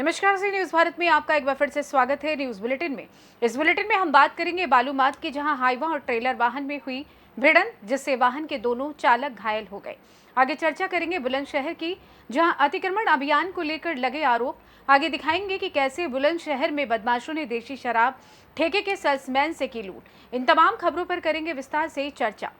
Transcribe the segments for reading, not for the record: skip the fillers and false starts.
नमस्कार जी, न्यूज भारत में आपका एक बार फिर से स्वागत है। न्यूज बुलेटिन में इस बुलेटिन में हम बात करेंगे बालूमाथ की, जहां हाईवा और ट्रेलर वाहन में हुई भिड़ंत, जिससे वाहन के दोनों चालक घायल हो गए। आगे चर्चा करेंगे बुलंदशहर की, जहां अतिक्रमण अभियान को लेकर लगे आरोप। आगे दिखाएंगे कि कैसे बुलंदशहर में बदमाशों ने देशी शराब ठेके के सेल्समैन से की लूट। इन तमाम खबरों पर करेंगे विस्तार से चर्चा।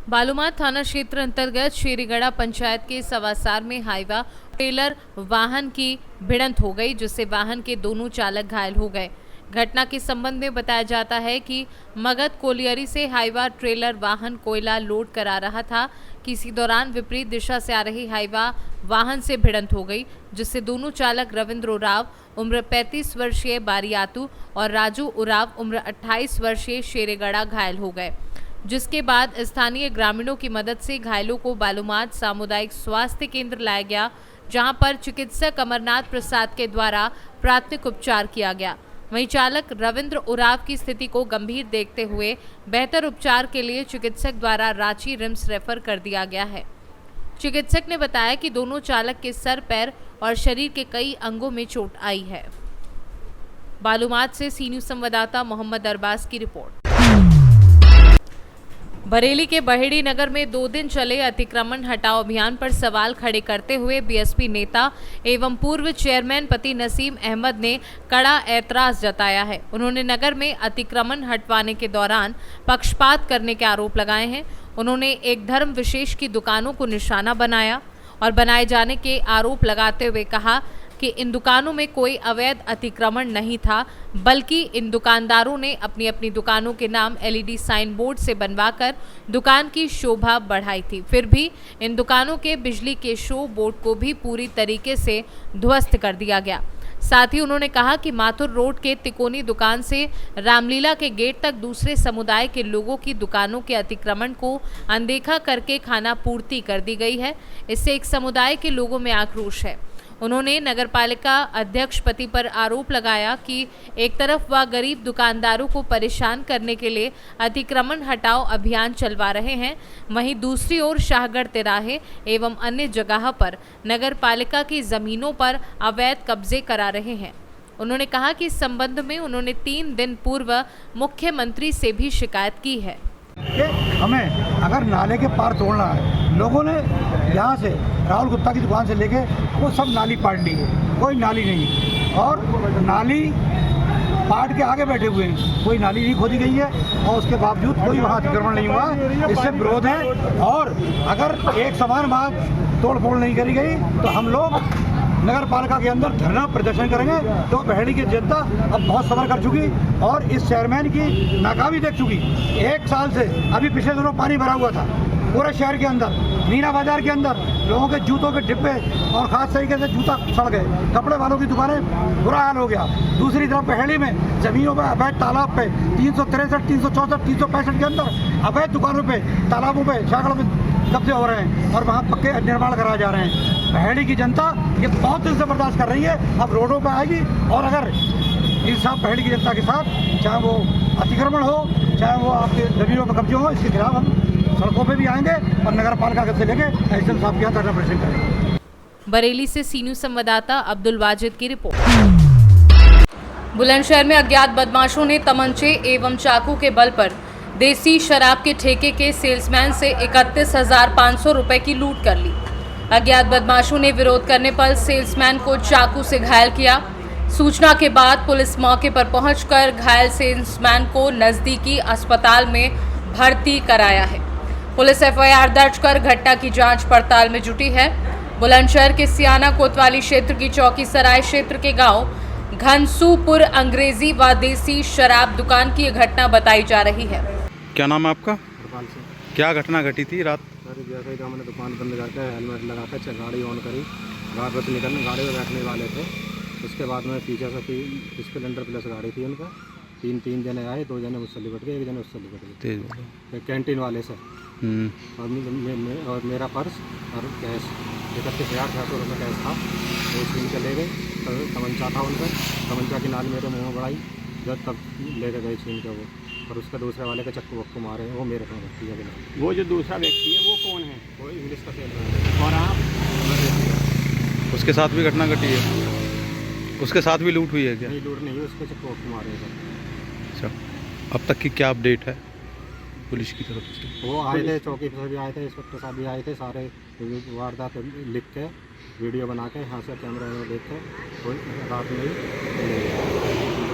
बालूमाथ थाना क्षेत्र अंतर्गत शेरीगढ़ा पंचायत के सवासार में हाईवा ट्रेलर वाहन की भिड़ंत हो गई, जिससे वाहन के दोनों चालक घायल हो गए। घटना के संबंध में बताया जाता है कि मगध कोलियरी से हाईवा ट्रेलर वाहन कोयला लोड करा रहा था। किसी दौरान विपरीत दिशा से आ रही हाईवा वाहन से भिड़ंत हो गई, जिससे दोनों चालक रविंद्र उराव उम्र 35 वर्षीय बारियातू और राजू उराव उम्र 28 वर्षीय शेरीगढ़ा घायल हो गए, जिसके बाद स्थानीय ग्रामीणों की मदद से घायलों को बालूमाथ सामुदायिक स्वास्थ्य केंद्र लाया गया, जहां पर चिकित्सक अमरनाथ प्रसाद के द्वारा प्राथमिक उपचार किया गया। वहीं चालक रविंद्र उराव की स्थिति को गंभीर देखते हुए बेहतर उपचार के लिए चिकित्सक द्वारा रांची रिम्स रेफर कर दिया गया है। चिकित्सक ने बताया कि दोनों चालक के सर, पैर और शरीर के कई अंगों में चोट आई है। बालूमाथ से सी न्यूज संवाददाता मोहम्मद अरबाज की रिपोर्ट। बरेली के बहेड़ी नगर में 2 दिन चले अतिक्रमण हटाओ अभियान पर सवाल खड़े करते हुए बीएसपी नेता एवं पूर्व चेयरमैन पति नसीम अहमद ने कड़ा ऐतराज जताया है। उन्होंने नगर में अतिक्रमण हटवाने के दौरान पक्षपात करने के आरोप लगाए हैं। उन्होंने एक धर्म विशेष की दुकानों को निशाना बनाया और बनाए जाने के आरोप लगाते हुए कहा कि इन दुकानों में कोई अवैध अतिक्रमण नहीं था, बल्कि इन दुकानदारों ने अपनी अपनी दुकानों के नाम एलईडी साइन बोर्ड से बनवाकर दुकान की शोभा बढ़ाई थी। फिर भी इन दुकानों के बिजली के शो बोर्ड को भी पूरी तरीके से ध्वस्त कर दिया गया। साथ ही उन्होंने कहा कि माथुर रोड के तिकोनी दुकान से रामलीला के गेट तक दूसरे समुदाय के लोगों की दुकानों के अतिक्रमण को अनदेखा करके खाना पूर्ति कर दी गई है। इससे एक समुदाय के लोगों में आक्रोश है। उन्होंने नगरपालिका अध्यक्ष पति पर आरोप लगाया कि एक तरफ वह गरीब दुकानदारों को परेशान करने के लिए अतिक्रमण हटाओ अभियान चलवा रहे हैं, वहीं दूसरी ओर शाहगढ़ तिराहे एवं अन्य जगह पर नगरपालिका की जमीनों पर अवैध कब्जे करा रहे हैं। उन्होंने कहा कि इस संबंध में उन्होंने 3 दिन पूर्व मुख्यमंत्री से भी शिकायत की है। हमें अगर नाले के पार तोड़ना है, लोगों ने यहाँ से राहुल गुप्ता की दुकान से लेके वो सब नाली पाट ली है, कोई नाली नहीं, और नाली पाट के आगे बैठे हुए हैं, कोई नाली नहीं खोदी गई है और उसके बावजूद कोई वहाँ अतिक्रमण नहीं हुआ। इससे विरोध है और अगर एक समान बात तोड़ फोड़ नहीं करी गई तो हम लोग नगर पालिका के अंदर धरना प्रदर्शन करेंगे। तो बहेड़ी की जनता अब बहुत सब्र कर चुकी और इस चेयरमैन की नाकामी देख चुकी। 1 साल से अभी पिछले दिनों पानी भरा हुआ था पूरे शहर के अंदर, मीना बाजार के अंदर लोगों के जूतों के डिब्बे और खास तरीके से जूता सड़ गए, कपड़े वालों की दुकानें बुरा हाल हो गया। दूसरी तरफ बहेड़ी में जमीनों पर अवैध तालाब पे 363, 364, 365 के अंदर अवैध दुकानों पे, तालाबों पे, शाखड़ों पे कब्जे हो रहे हैं और वहाँ पक्के निर्माण कराए जा रहे हैं। बहेड़ी की जनता ये बहुत दिन से बर्दाश्त कर रही है, अब रोडों पर आएगी और अगर इंसाफ बहेड़ी की जनता के साथ, चाहे वो अतिक्रमण हो, चाहे वो आपके जमीनों पर कब्जे हो, इसके खिलाफ हम सड़कों पे भी आएंगे और नगर पालिका से लेके एसडीएम साहब के यहाँ धरना प्रदर्शन करेंगे। बरेली से सी न्यूज संवाददाता अब्दुल वाजिद की रिपोर्ट। बुलंदशहर में अज्ञात बदमाशों ने तमंचे एवं चाकू के बल पर देसी शराब के ठेके के सेल्समैन से 31,500 रुपए की लूट कर ली। अज्ञात बदमाशों ने विरोध करने पर सेल्समैन को चाकू से घायल किया। सूचना के बाद पुलिस मौके पर पहुंचकर घायल सेल्समैन को नजदीकी अस्पताल में भर्ती कराया है। पुलिस एफआईआर दर्ज कर घटना की जांच पड़ताल में जुटी है। बुलंदशहर के सियाना कोतवाली क्षेत्र की चौकी सराय क्षेत्र के गांव घनसूपुर अंग्रेजी व देसी शराब दुकान की घटना बताई जा रही है। क्या नाम है आपका? से क्या घटना घटी थी रात? सर जैसे ही हमने दुकान बंद करके हेलमेट लगा कर गाड़ी ऑन करी, गाड़ी से निकलने गाड़ी में बैठने वाले थे। उसके बाद में पीछे से स्प्लेंडर प्लस गाड़ी थी उनका, तीन जने आए, 2 जने उससे लिपट गए, 1 जने उससे लिपट गए कैंटीन वाले से। और मेरा पर्स और कैश 31,600 रुपये कैश था, वो छीन के ले गए। तमंचा था उनका, तमंचा की नाल मेरे मुँह में बढ़ाई, जब तक ले गए छीन के वो, और उसका दूसरे वाले के चक्कू वक्कू मारे, वो मेरे को व्यक्ति है। वो जो दूसरा व्यक्ति है वो कौन है? वो इंग्लिश का सेल है। और आप? उसके साथ भी घटना घटी है। उसके साथ भी लूट हुई है क्या? नहीं, लूट नहीं हुई, उसके से पोस्ट मारे हैं। अच्छा, अब तक की क्या अपडेट है पुलिस की तरफ से? वो आए थे, चौकी पर भी आए थे, इंस्पेक्टर साहब भी आए थे, सारे वारदात लिख के वीडियो बना के यहाँ से कैमरे में देख के कोई रात में ही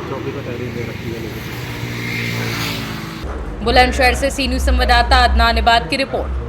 चौकी पर तहरीर दे रखी है। लेकिन बुलंदशहर से सी न्यूज़ संवाददाता अदनान इबाद की रिपोर्ट।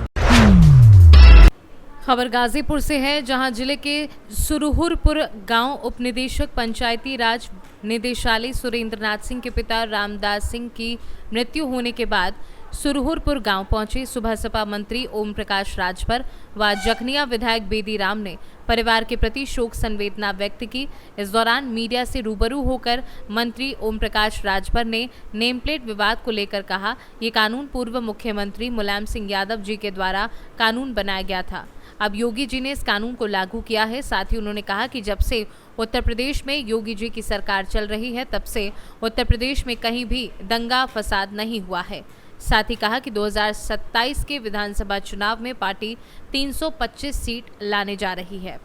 खबर गाजीपुर से है, जहां जिले के सुरहुरपुर गांव उप निदेशक पंचायती राज निदेशालय सुरेंद्र नाथ सिंह के पिता रामदास सिंह की मृत्यु होने के बाद सुरहुरपुर गांव पहुंचे सुबह सपा मंत्री ओम प्रकाश राजभर व जखनिया विधायक बेदी राम ने परिवार के प्रति शोक संवेदना व्यक्त की। इस दौरान मीडिया से रूबरू होकर मंत्री ओम प्रकाश राजभर ने नेम प्लेट विवाद को लेकर कहा, ये कानून पूर्व मुख्यमंत्री मुलायम सिंह यादव जी के द्वारा कानून बनाया गया था, अब योगी जी ने इस कानून को लागू किया है। साथ ही उन्होंने कहा कि जब से उत्तर प्रदेश में योगी जी की सरकार चल रही है, तब से उत्तर प्रदेश में कहीं भी दंगा फसाद नहीं हुआ है। साथ ही कहा कि 2027 के विधानसभा चुनाव में पार्टी 325 सीट लाने जा रही है।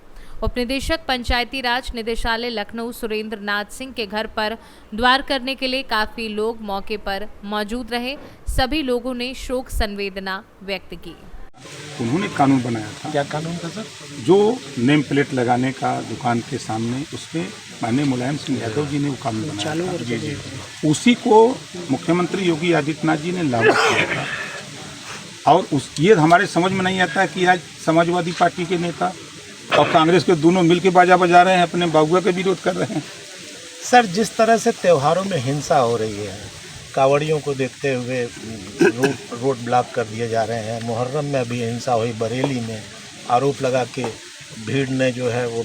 उप निदेशक पंचायती राज निदेशालय लखनऊ सुरेंद्र नाथ सिंह के घर पर द्वार करने के लिए काफी लोग मौके पर मौजूद रहे। सभी लोगों ने शोक संवेदना व्यक्त की। उन्होंने कानून बनाया था। क्या कानून था सर? जो नेम प्लेट लगाने का दुकान के सामने, उसमें माननीय मुलायम सिंह यादव जी ने वो कानून बनाया था। जी जी, उसी को मुख्यमंत्री योगी आदित्यनाथ जी ने लागू किया था। और ये हमारे समझ में नहीं आता कि आज समाजवादी पार्टी के नेता और कांग्रेस के दोनों मिलकर बाजा बजा रहे हैं, अपने बाबुआ का विरोध कर रहे हैं। सर, जिस तरह से त्योहारों में हिंसा हो रही है, कावड़ियों को देखते हुए रोड ब्लॉक कर दिए जा रहे हैं, मुहर्रम में भी हिंसा हुई, बरेली में आरोप लगा के भीड़ ने जो है वो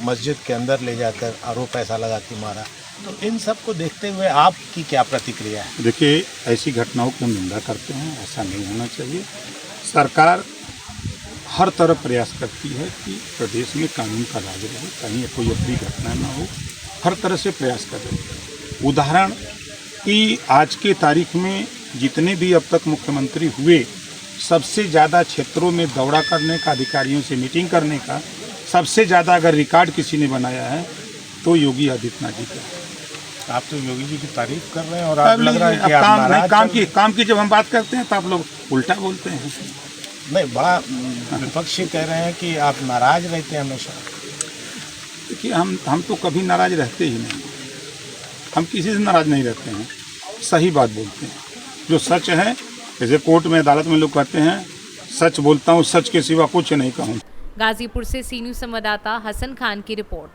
मस्जिद के अंदर ले जाकर आरोप ऐसा लगा के मारा, तो इन सब को देखते हुए आपकी क्या प्रतिक्रिया है? देखिए, ऐसी घटनाओं की हम निंदा करते हैं, ऐसा नहीं होना चाहिए। सरकार हर तरफ प्रयास करती है कि प्रदेश में कानून का राज रहे, कहीं कोई अप्रिय घटना ना हो, हर तरह से प्रयास कर रही है। उदाहरण कि आज के तारीख में जितने भी अब तक मुख्यमंत्री हुए, सबसे ज़्यादा क्षेत्रों में दौरा करने का, अधिकारियों से मीटिंग करने का सबसे ज़्यादा अगर रिकॉर्ड किसी ने बनाया है तो योगी आदित्यनाथ जी का। आप तो योगी जी की तारीफ कर रहे हैं और आप लग रहा है कि आप नाराज काम की जब हम बात करते हैं तो आप लोग उल्टा बोलते हैं। नहीं, बड़ा विपक्षी कह रहे हैं कि आप नाराज रहते हैं हमेशा। देखिए, हम तो कभी नाराज रहते ही नहीं, हम किसी से नाराज नहीं रहते हैं, सही बात बोलते हैं, जो सच है। जैसे कोर्ट में, अदालत में लोग कहते हैं सच बोलता हूँ, सच के सिवा कुछ नहीं कहूँ। गाजीपुर से सी न्यूज़ संवाददाता हसन खान की रिपोर्ट।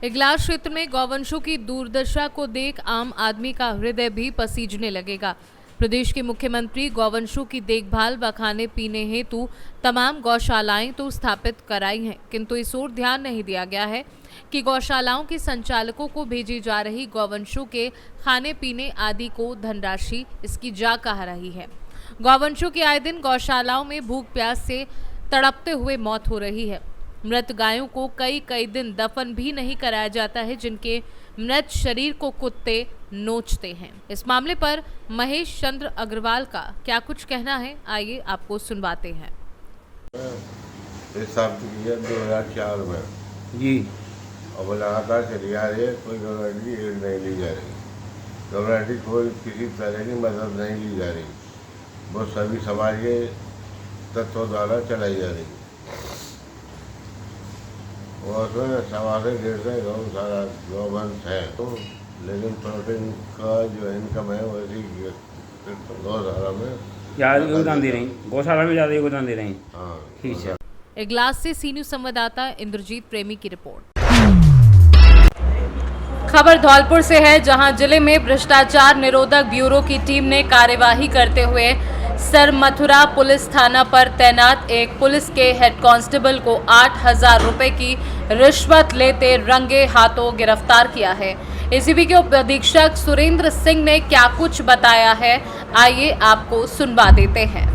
इगलास क्षेत्र में गौवंशों की दुर्दशा को देख आम आदमी का हृदय भी पसीजने लगेगा। प्रदेश के मुख्यमंत्री गौवंशों की देखभाल व खाने पीने हेतु तमाम गौशालाएं तो स्थापित कराई हैं, किंतु इस ओर ध्यान नहीं दिया गया है कि गौशालाओं के संचालकों को भेजी जा रही गौवंशों के खाने पीने आदि को धनराशि इसकी जा कहा रही है। गौवंशों की आए दिन गौशालाओं में भूख प्यास से तड़पते हुए मौत हो रही है। मृत गायों को कई दिन दफन भी नहीं कराया जाता है, जिनके मृत शरीर को कुत्ते नोचते हैं। इस मामले पर महेश चंद्र अग्रवाल का क्या कुछ कहना है, आइए आपको सुनवाते हैं। इस साल 2004 में जी, अब लगातार चली आ रही है, कोई गवर्नमेंट की एड नहीं ली जा रही, गवर्नमेंट की कोई किसी तरह की मदद नहीं ली जा रही, वो सभी समाज के तत्वों द्वारा चलाई जा रही। और उसमें 1.5 गौशाला गौवंश है, तो लेकिन प्रोटीन का जो इनकम है वैसी गौशाला में ज़्यादा योगदान दे रही, गौशाला में ज़्यादा योगदान दे रही। हाँ, ठीक है। इगलास से सी न्यूज़ संवाददाता इंद्रजीत प्रेमी की रिपोर्ट। खबर धौलपुर से है, जहां जिले में भ्रष्टाचार निरोधक ब्यूरो की टीम ने कार्यवाही करते हुए सर मथुरा पुलिस थाना पर तैनात एक पुलिस के हेड कांस्टेबल को 8,000 रुपए की रिश्वत लेते रंगे हाथों गिरफ्तार किया है। एसीबी के उप अधीक्षक सुरेंद्र सिंह ने क्या कुछ बताया है, आइए आपको सुनवा देते हैं।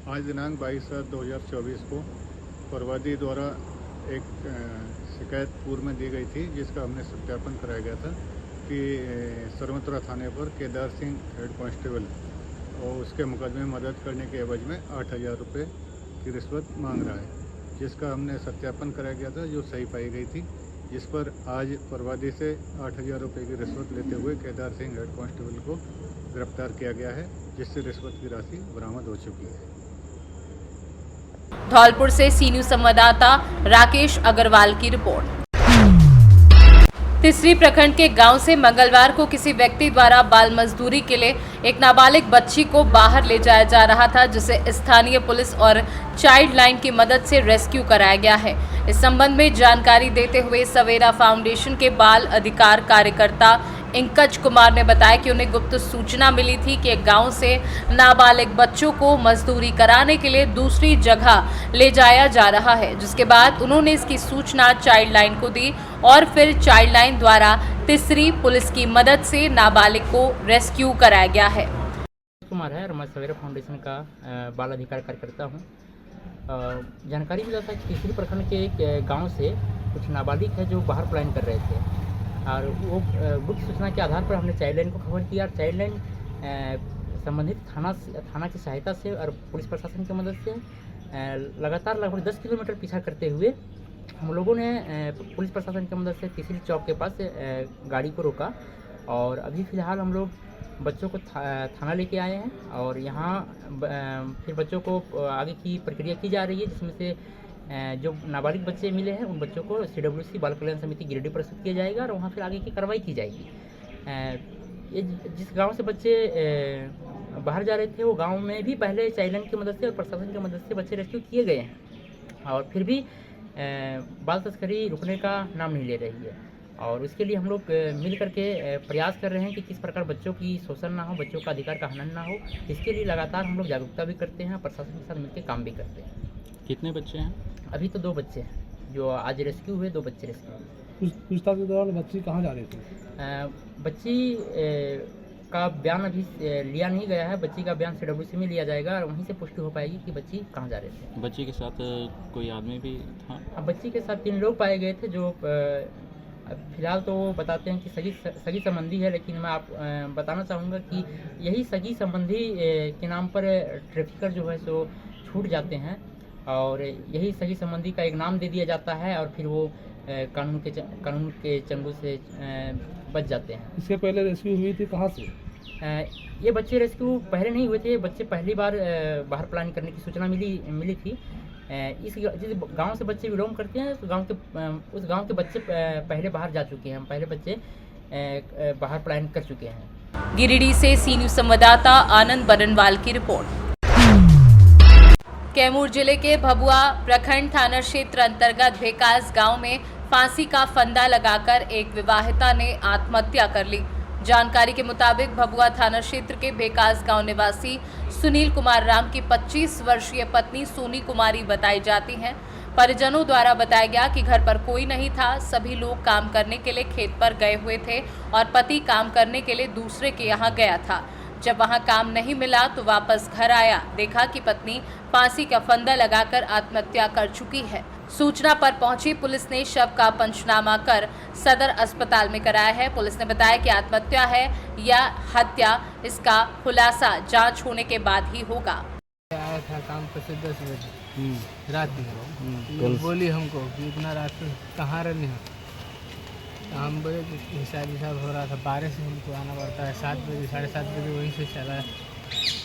आज दिनांक 22/7/2024 को प्रवादी द्वारा एक शिकायत पूर्व में दी गई थी, जिसका हमने सत्यापन कराया गया था कि सरमथुरा थाने पर केदार सिंह हेड कांस्टेबल और उसके मुकदमे में मदद करने के एवज में 8,000 रुपये की रिश्वत मांग रहा है। जिसका हमने सत्यापन कराया गया था, जो सही पाई गई थी, जिस पर आज परवादी से 8,000 रुपये की रिश्वत लेते हुए केदार सिंह हेड कांस्टेबल को गिरफ्तार किया गया है, जिससे रिश्वत की राशि बरामद हो चुकी है। धौलपुर से सी न्यूज संवाददाता राकेश अग्रवाल की रिपोर्ट। तिसरी प्रखंड के गांव से मंगलवार को किसी व्यक्ति द्वारा बाल मजदूरी के लिए एक नाबालिग बच्ची को बाहर ले जाया जा रहा था, जिसे स्थानीय पुलिस और चाइल्ड लाइन की मदद से रेस्क्यू कराया गया है। इस संबंध में जानकारी देते हुए सवेरा फाउंडेशन के बाल अधिकार कार्यकर्ता इंकज कुमार ने बताया कि उन्हें गुप्त सूचना मिली थी कि गांव से नाबालिग बच्चों को मजदूरी कराने के लिए दूसरी जगह ले जाया जा रहा है, जिसके बाद उन्होंने इसकी सूचना चाइल्ड लाइन को दी और फिर चाइल्ड लाइन द्वारा तिसरी पुलिस की मदद से नाबालिग को रेस्क्यू कराया गया है। कुमार है और मैं सवेरा फाउंडेशन का बाल अधिकार कार्यकर्ता हूँ। जानकारी मिला था कि तिसरी प्रखंड के एक गाँव से कुछ नाबालिग है जो बाहर पलायन कर रहे थे और वो गुप्त सूचना के आधार पर हमने चाइल्ड लाइन को खबर किया और चाइल्ड लाइन संबंधित थाना की सहायता से और पुलिस प्रशासन की मदद से लगातार लगभग 10 किलोमीटर पीछा करते हुए हम लोगों ने पुलिस प्रशासन की मदद से तिसरी चौक के पास गाड़ी को रोका और अभी फ़िलहाल हम लोग बच्चों को थाना लेके आए हैं और यहाँ फिर बच्चों को आगे की प्रक्रिया की जा रही है, जिसमें से जो नाबालिग बच्चे मिले हैं उन बच्चों को CWC बाल कल्याण समिति गिरिडीह प्रस्तुत किया जाएगा और वहाँ फिर आगे की कार्रवाई की जाएगी। ये जिस गांव से बच्चे बाहर जा रहे थे वो गांव में भी पहले चाइल्ड लाइन की मदद से और प्रशासन की मदद से बच्चे रेस्क्यू किए गए हैं और फिर भी बाल तस्करी रुकने का नाम नहीं ले रही है और उसके लिए हम लोग मिल करके प्रयास कर रहे हैं कि किस प्रकार बच्चों की शोषण ना हो, बच्चों का अधिकार का हनन ना हो। इसके लिए लगातार हम लोग जागरूकता भी करते हैं, प्रशासन के साथ मिलकर काम भी करते हैं। कितने बच्चे हैं? अभी तो 2 बच्चे हैं जो आज रेस्क्यू हुए, 2 बच्चे रेस्क्यू हुए। पूछताछ के दौरान बच्ची कहाँ जा रही थी? बच्ची का बयान अभी लिया नहीं गया है, बच्ची का बयान CWC में लिया जाएगा और वहीं से पुष्टि हो पाएगी कि बच्ची कहाँ जा रहे थे। बच्ची के साथ कोई आदमी भी था? बच्ची के साथ 3 लोग पाए गए थे जो फिलहाल तो वो बताते हैं कि सगी संबंधी है, लेकिन मैं आप बताना चाहूँगा कि यही सगी संबंधी के नाम पर ट्रैफिकर जो है सो छूट जाते हैं और यही सगी संबंधी का एक नाम दे दिया जाता है और फिर वो कानून के चंगुल से बच जाते हैं। इससे पहले रेस्क्यू हुई थी कहाँ से? ये बच्चे रेस्क्यू पहले नहीं हुए थे, बच्चे पहली बार बाहर पलायन करने की सूचना मिली थी। जिस गांव से बच्चे बिलोंग करते हैं तो उस गांव के बच्चे पहले बाहर जा चुके हैं, पहले बच्चे बाहर पलायन कर चुके हैं। गिरिडीह से सी न्यूज संवाददाता आनंद बरनवाल की रिपोर्ट। कैमूर जिले के भभुआ प्रखंड थाना क्षेत्र अंतर्गत भेकास गांव में फांसी का फंदा लगाकर एक विवाहिता ने आत्महत्या कर ली। जानकारी के मुताबिक भभुआ थाना क्षेत्र के भेकास गांव निवासी सुनील कुमार राम की 25 वर्षीय पत्नी सोनी कुमारी बताई जाती हैं। परिजनों द्वारा बताया गया कि घर पर कोई नहीं था, सभी लोग काम करने के लिए खेत पर गए हुए थे और पति काम करने के लिए दूसरे के यहाँ गया था। जब वहां काम नहीं मिला तो वापस घर आया, देखा कि पत्नी फांसी का फंदा लगाकर आत्महत्या कर चुकी है। सूचना पर पहुंची पुलिस ने शव का पंचनामा कर सदर अस्पताल में कराया है। पुलिस ने बताया कि आत्महत्या है या हत्या, इसका खुलासा जांच होने के बाद ही होगा। आया था काम पर से 10 बजे रात में बोली हमको कि इतना रात कहाँ रहने हो, हम बोले हिसाब हो रहा था, 12 से हमको आना पड़ता है, 7 बजे 7:30 बजे वहीं से चला।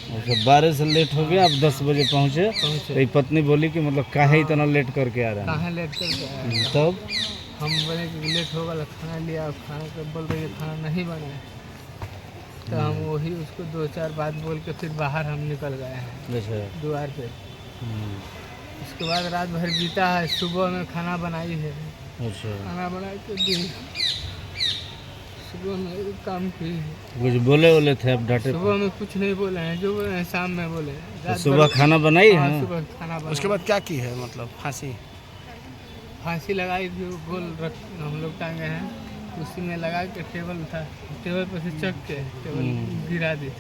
अच्छा, 12 से लेट हो गया, अब 10 बजे पहुँचे। तो पत्नी बोली कि मतलब काहे इतना लेट करके आ रहा है? कहाँ लेट करके आया? तब हम बोले कि लेट होगा, खाना लिया, खाना कब बोल रही है खाना नहीं बना, तो हम वही उसको 2-4 बात बोल के फिर बाहर हम निकल गए हैं द्वार पे। उसके बाद रात भर बीता है, सुबह में खाना बनाई है। अच्छा, खाना बना के दी, सुबह में काम की। कुछ बोले थे अब डांटे? सुबह में कुछ नहीं बोले हैं, जो बोले हैं शाम में बोले। तो सुबह खाना बनाई है? सुबह खाना बनाई। उसके बाद क्या की है? मतलब फांसी लगाई थी, गोल रख हम लोग टांगे हैं, उसी में लगा के टेबल था, टेबल पर से चक के टेबल गिरा दी।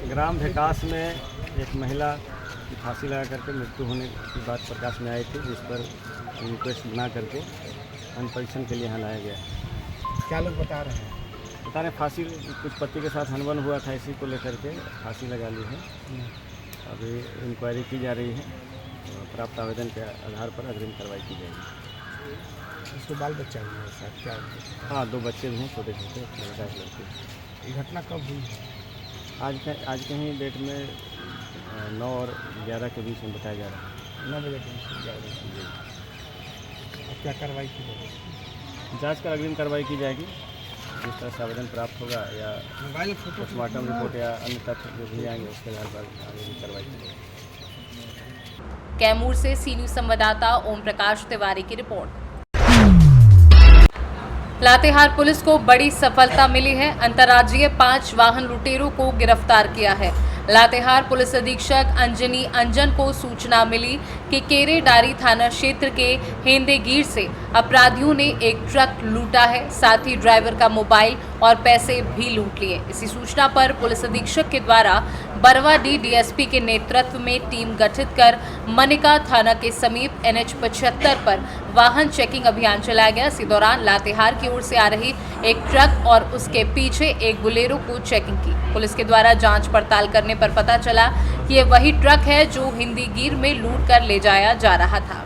ग्राम भेकास में एक महिला की फांसी लगा करके मृत्यु होने की बात प्रकाश में आई थी, जिस पर रिक्वेस्ट बना करके अन्न परीक्षण के लिए यहाँ लाया गया। क्या लोग बता रहे हैं? बता रहे फांसी कुछ पति के साथ अनबन हुआ था, इसी को लेकर के फांसी लगा ली है। अभी इंक्वायरी की जा रही है। प्राप्त आवेदन के आधार पर अग्रिम कार्रवाई की जाएगी। इसको बाल बच्चा भी है साथ क्या? हाँ, 2 बच्चे भी हैं, छोटे छोटे, एक लड़का एक लड़की। ये घटना कब हुई है? आज के ही डेट में 9 और 11 के बीच में बताया जा रहा है। 9 बजे के अब क्या कार्रवाई की जाएगी? जांच कर अग्रिम कार्रवाई की जाएगी। जिस तरह से आवेदन प्राप्त होगा या पोस्टमार्टम रिपोर्ट या अन्य तथ्य जो भी आएंगे उसके आधार पर आगे की कार्रवाई की जाएगी। कैमूर से सी न्यूज संवाददाता ओम प्रकाश तिवारी की रिपोर्ट। लातेहार पुलिस को बड़ी सफलता मिली है। अंतर्राज्यीय 5 वाहन लुटेरों को गिरफ्तार किया है। लातेहार पुलिस अधीक्षक अंजनी अंजन को सूचना मिली कि केरेडारी थाना क्षेत्र के हेंदेगीर से अपराधियों ने एक ट्रक लूटा है, साथ ही ड्राइवर का मोबाइल और पैसे भी लूट लिए। इसी सूचना पर पुलिस अधीक्षक के द्वारा बरवाडीह डीएसपी के नेतृत्व में टीम गठित कर मनिका थाना के समीप NH 75 पर वाहन चेकिंग अभियान चलाया गया। इसी दौरान लातेहार की ओर से आ रही एक ट्रक और उसके पीछे एक बोलेरो को चेकिंग की। पुलिस के द्वारा जांच पड़ताल करने पर पता चला कि ये वही ट्रक है जो हिंदीगीर में लूट कर ले जाया जा रहा था।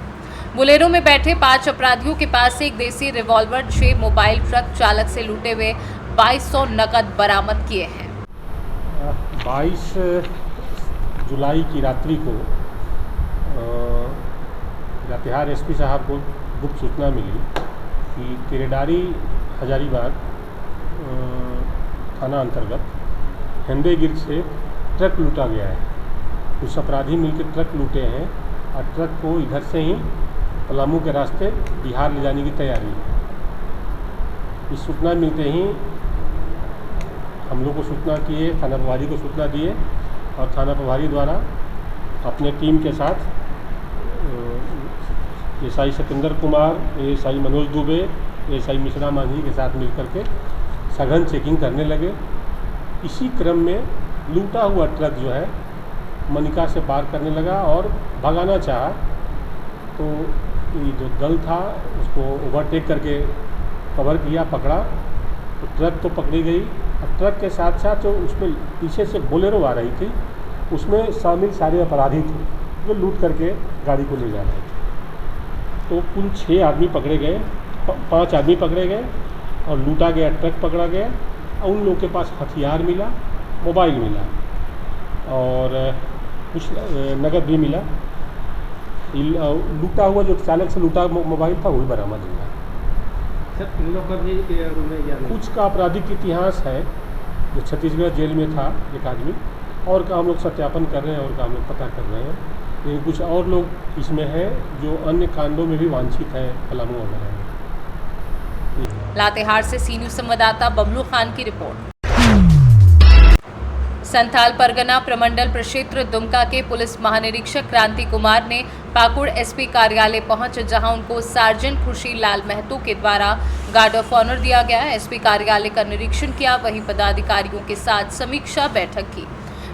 बोलेरो में बैठे 5 अपराधियों के पास से एक देसी रिवॉल्वर, 6 मोबाइल, ट्रक चालक से लूटे हुए 2200 नकद बरामद किए हैं। 22 जुलाई की रात्रि को लातेहार एसपी साहब को गुप्त सूचना मिली कि केरेडारी हजारीबाग थाना अंतर्गत हेंदेगिर से ट्रक लूटा गया है। कुछ अपराधी मिलकर ट्रक लूटे हैं और ट्रक को इधर से ही पलामू के रास्ते बिहार ले जाने की तैयारी है। इस सूचना मिलते ही हम लोग को सूचना किए, थाना प्रभारी को सूचना दिए और थाना प्रभारी द्वारा अपने टीम के साथ SI Satendra Kumar, ASI Manoj Dubey, ASI Mishra Manjhi के साथ मिलकर के सघन चेकिंग करने लगे। इसी क्रम में लूटा हुआ ट्रक जो है मनिका से पार करने लगा और भगाना चाहा, तो ये जो दल था उसको ओवरटेक करके कवर किया, पकड़ा, तो ट्रक तो पकड़ी गई। और ट्रक के साथ साथ जो उसमें पीछे से बोलेरो आ रही थी उसमें शामिल सारे अपराधी थे जो लूट करके गाड़ी को ले जा रहे थे। तो कुल 6 आदमी पकड़े गए, 5 आदमी पकड़े गए और लूटा गया ट्रक पकड़ा गया। और उन लोगों के पास हथियार मिला, मोबाइल मिला और कुछ नगद भी मिला। लूटा हुआ जो चालक से लूटा मोबाइल था वही बरामद हुआ। सर, इन लोग का भी कुछ का आपराधिक इतिहास है, जो छत्तीसगढ़ जेल में था एक आदमी, और का हम लोग सत्यापन कर रहे हैं और का हम लोग पता कर रहे हैं। लेकिन कुछ और लोग इसमें हैं जो अन्य कांडों में भी वांछित है, पलामू वगैरह में। लातेहार से सी न्यूज संवाददाता बबलू खान की रिपोर्ट। संथाल परगना प्रमंडल प्रक्षेत्र दुमका के पुलिस महानिरीक्षक क्रांति कुमार ने पाकुड़ एसपी कार्यालय पहुंचे, जहां उनको सार्जेंट खुर्शीद लाल महतो के द्वारा गार्ड ऑफ ऑनर दिया गया। एसपी कार्यालय का निरीक्षण किया, वहीं पदाधिकारियों के साथ समीक्षा बैठक की।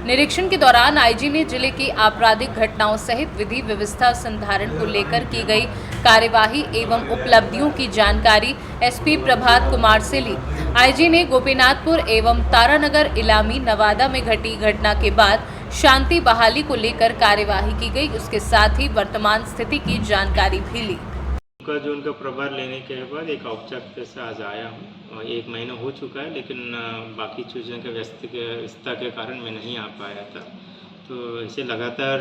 निरीक्षण के दौरान आईजी ने जिले की आपराधिक घटनाओं सहित विधि व्यवस्था संधारण को लेकर की गई कार्यवाही एवं उपलब्धियों की जानकारी एसपी प्रभात कुमार से ली। आईजी ने गोपीनाथपुर एवं तारानगर इलामी नवादा में घटी घटना के बाद शांति बहाली को लेकर कार्यवाही की गई। उसके साथ ही वर्तमान स्थिति की जानकारी भी ली। जो उनका प्रभार लेने के बाद एक औपचारिकता से आज आया हूँ। 1 महीना हो चुका है, लेकिन बाकी चीज़ों के व्यस्तता के कारण मैं नहीं आ पाया था। तो इसे लगातार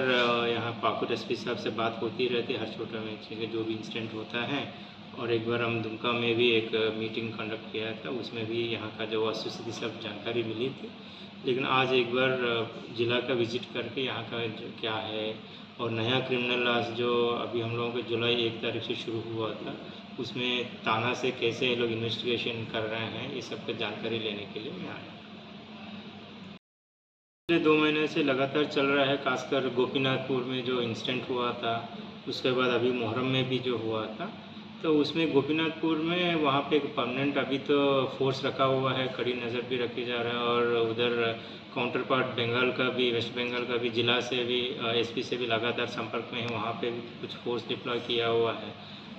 यहाँ पाकुड़ एसपी साहब से बात होती रहती है, हर छोटा में चीज़ें जो भी इंसिडेंट होता है। और एक बार हम दुमका में भी एक मीटिंग कंडक्ट किया था, उसमें भी यहाँ का जो वस्तुस्थिति सब जानकारी मिली थी। लेकिन आज एक बार जिला का विजिट करके यहाँ का जो क्या है और नया क्रिमिनल लॉज जो अभी हम लोगों को जुलाई 1 तारीख से शुरू हुआ था, उसमें थाना से कैसे ये लोग इन्वेस्टिगेशन कर रहे हैं, ये सब की जानकारी लेने के लिए मैं आया। 2 महीने से लगातार चल रहा है, खासकर गोपीनाथपुर में जो इंसिडेंट हुआ था, उसके बाद अभी मुहर्रम में भी जो हुआ था, तो उसमें गोपीनाथपुर में वहाँ पे एक परमानेंट अभी तो फोर्स रखा हुआ है, कड़ी नज़र भी रखी जा रहा है। और उधर काउंटर पार्ट बंगाल का भी, वेस्ट बंगाल का भी, जिला से भी, एसपी से भी लगातार संपर्क में है, वहाँ पे भी कुछ फोर्स डिप्लॉय किया हुआ है।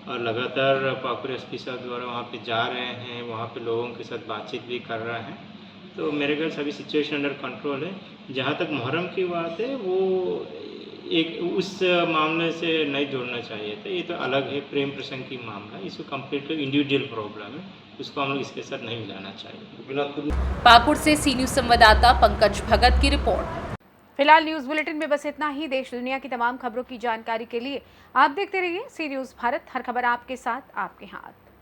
और लगातार पाकुड़ एसपी साहब द्वारा वहाँ पे जा रहे हैं, वहाँ पे लोगों के साथ बातचीत भी कर रहे हैं। तो मेरे ख्याल सभी सिचुएशन अंडर कंट्रोल है। जहाँ तक मुहर्रम की बात है, वो एक उस मामले से नहीं जोड़ना चाहिए था। ये तो अलग है, प्रेम प्रसंग की मामला है, इसको कंप्लीट इंडिविजुअल प्रॉब्लम है, उसको हम लोग इसके साथ नहीं मिलाना चाहिए। पाकुड़ से सी न्यूज संवाददाता पंकज भगत की रिपोर्ट। फिलहाल न्यूज बुलेटिन में बस इतना ही। देश दुनिया की तमाम खबरों की जानकारी के लिए आप देखते रहिए सी न्यूज भारत। हर खबर आपके साथ, आपके हाथ।